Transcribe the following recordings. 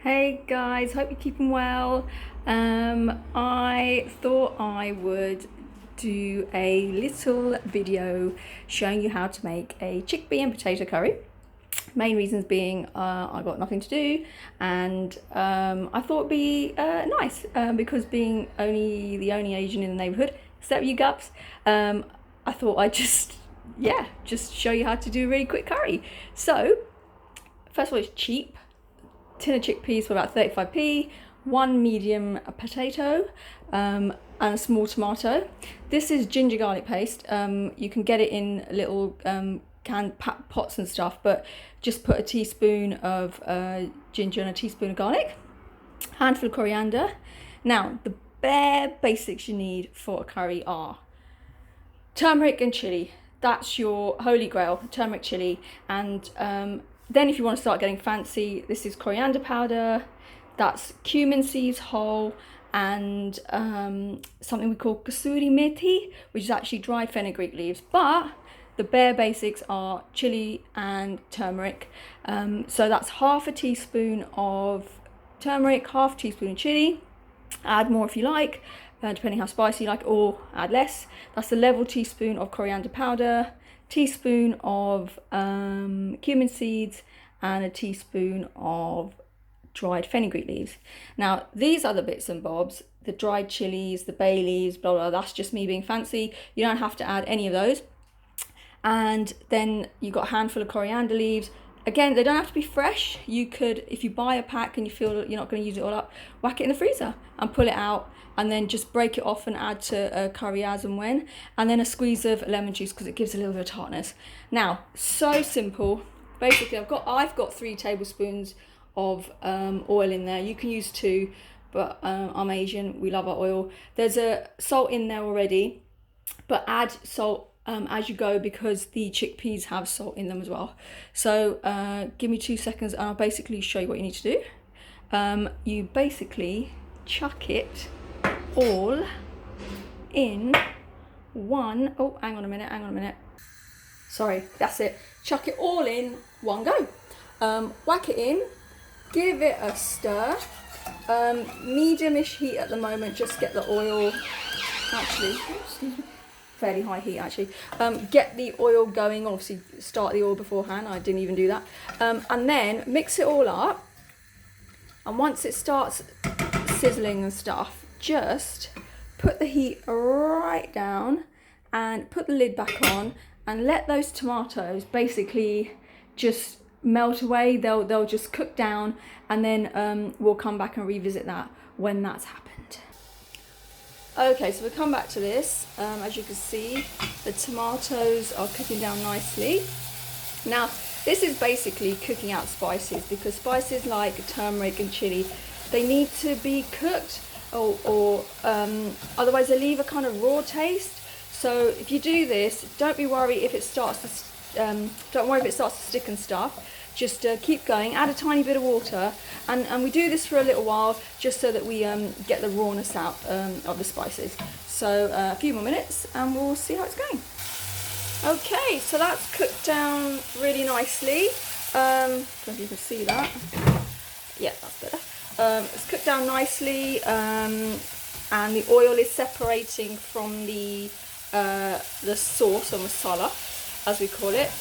Hey guys, hope you're keeping well. I thought I would do a little video showing you how to make a chickpea and potato curry. Main reasons being I got nothing to do, and I thought it'd be nice because being the only Asian in the neighborhood, except you gups, I thought I'd just show you how to do a really quick curry. So first of all, it's cheap. Tin of chickpeas for about 35p, one medium potato, and a small tomato. This is ginger garlic paste. You can get it in little canned pots and stuff, but just put a teaspoon of ginger and a teaspoon of garlic, handful of coriander. Now, the bare basics you need for a curry are turmeric and chili. That's your holy grail, turmeric, chili, and then if you want to start getting fancy, this is coriander powder, that's cumin seeds whole, and something we call kasuri methi, which is actually dried fenugreek leaves. But the bare basics are chili and turmeric. So that's half a teaspoon of turmeric, half a teaspoon of chili. Add more if you like, depending how spicy you like, or add less. That's a level teaspoon of coriander powder, teaspoon of cumin seeds, and a teaspoon of dried fenugreek leaves. Now, these are the bits and bobs, the dried chilies, the bay leaves, blah, blah, that's just me being fancy. You don't have to add any of those. And then you've got a handful of coriander leaves. Again, they don't have to be fresh. You could, if you buy a pack and you feel you're not going to use it all up, whack it in the freezer and pull it out, and then just break it off and add to a curry as and when. And then a squeeze of lemon juice because it gives a little bit of tartness. Now, so simple. Basically, I've got 3 tablespoons of oil in there. You can use 2, but I'm Asian. We love our oil. There's a salt in there already, but add salt as you go because the chickpeas have salt in them as well. So give me 2 seconds and I'll basically show you what you need to do. You basically chuck it all in one, oh, hang on a minute. Sorry, that's it. Chuck it all in one go. Whack it in, give it a stir. Medium-ish heat at the moment, just get the oil, actually, fairly high heat actually. Get the oil going, obviously start the oil beforehand, I didn't even do that. And then mix it all up, and once it starts sizzling and stuff, just put the heat right down and put the lid back on and let those tomatoes basically just melt away. They'll just cook down, and then we'll come back and revisit that when that's happened. Okay, so we'll come back to this. As you can see, the tomatoes are cooking down nicely. Now, this is basically cooking out spices, because spices like turmeric and chili, they need to be cooked, or otherwise they leave a kind of raw taste. So if you do this, don't worry if it starts to stick and stuff. Just keep going, add a tiny bit of water, and we do this for a little while just so that we get the rawness out of the spices. So a few more minutes and we'll see how it's going. Okay, so that's cooked down really nicely. I don't know if you can see that. Yeah, that's better. It's cooked down nicely, and the oil is separating from the sauce, or masala, as we call it.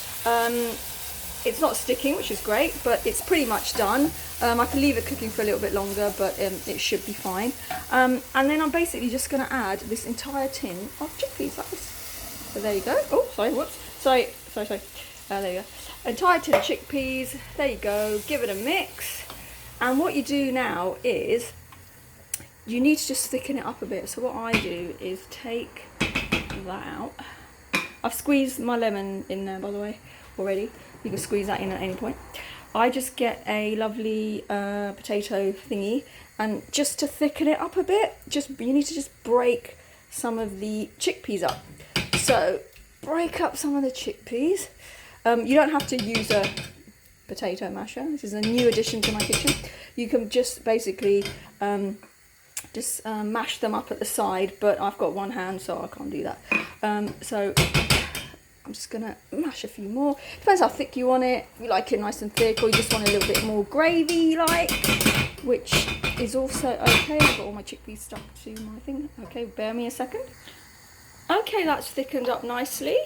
It's not sticking, which is great, but it's pretty much done. I can leave it cooking for a little bit longer, but it should be fine. And then I'm basically just going to add this entire tin of chickpeas like this. So there you go. Oh, sorry, whoops. Sorry. There you go. Entire tin of chickpeas. There you go. Give it a mix. And what you do now is you need to just thicken it up a bit. So what I do is take that out. I've squeezed my lemon in there, by the way, already. You can squeeze that in at any point. I just get a lovely potato thingy, and just to thicken it up a bit, you need to just break some of the chickpeas up. So break up some of the chickpeas. You don't have to use a potato masher. This is a new addition to my kitchen. You can just basically mash them up at the side, but I've got one hand, so I can't do that. So I'm just going to mash a few more. Depends how thick you want it. If you like it nice and thick, or you just want a little bit more gravy like. which is also okay. I've got all my chickpeas stuck to my thing. Okay, bear me a second. Okay, that's thickened up nicely.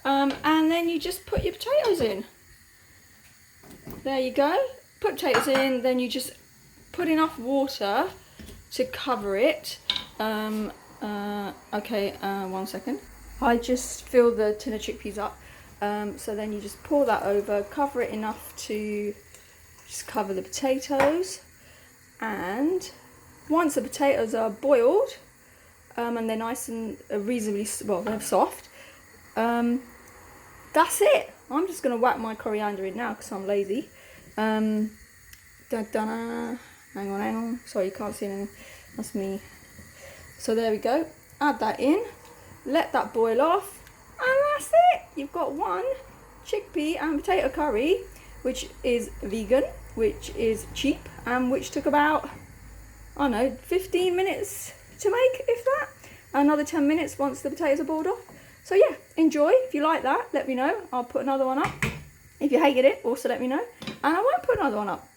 And then you just put your potatoes in. There you go. Put potatoes in, then you just put enough water to cover it. Okay, 1 second. I just filled the tin of chickpeas up. So then you just pour that over, cover it enough to just cover the potatoes. And once the potatoes are boiled, and they're nice and reasonably, well, they're soft, that's it. I'm just going to whack my coriander in now because I'm lazy. Hang on. Sorry, you can't see anything. That's me. So there we go. Add that in. Let that boil off. And that's it. You've got one chickpea and potato curry, which is vegan, which is cheap, and which took about, I don't know, 15 minutes to make, if that. Another 10 minutes once the potatoes are boiled off. So yeah, enjoy. If you like that, let me know. I'll put another one up. If you hated it, also let me know. And I won't put another one up.